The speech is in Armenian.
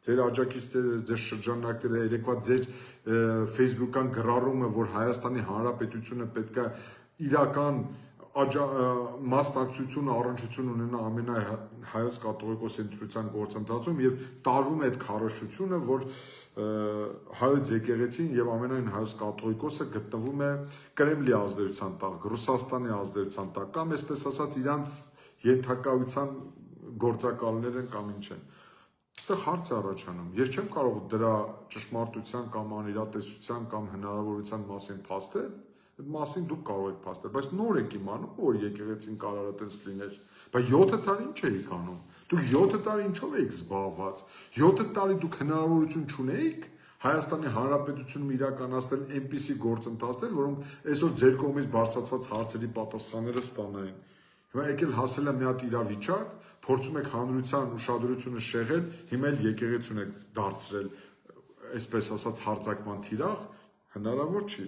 ձեր աջակիցները, ձեր շրջանակները, երեկվա ձեր Facebook-ան գրառումը, որ Հայաստանի Հանրապետությունը պետք է իրական մասնակցություն առնչություն ունենա ամենահայոց կաթողիկոս ընտրության գործընթացում եւ տարվում է այդ քարոշչությունը, որ հայոց եկեղեցին եւ ամենայն հայոց կաթողիկոսը գտնվում է Կրեմլի ազդեցության տակ, Ռուսաստանի ազդեցության տակ, կամ այսպես ասած իրանց ենթակայության գործակալներ են կամ ինչ են։ Այստեղ հարց է առաջանում։ Ես չեմ կարող դրա ճշմարտության կամ անիրատեսության կամ հնարավորության մասին փաստել, այդ մասին դուք կարող եք փաստել, բայց նոր եք իմանում, որ եկեղեցին կարողա տես լիներ։ Բայց 7 տարի ինչ էիք անում։ Դուք 7 տարի ինչով էիք զբաղված։ 7 տարի դուք հնարավորություն չունեիք Հայաստանի Հանրապետությունում իրականացնել այնպիսի գործընթացներ, որոնք այսօր ձեր կողմից բարձրացված հարցերի պատասխանները ստանային։ Հիմա եկել հասել է մի հատ իրավիճակ, փորձում եք հանրության ուշադրությունը շեղել, հիմա էլ եկեղեցուն եք դարձրել, այսպես ասած, հարձակման թիրախ, հնարավոր չի։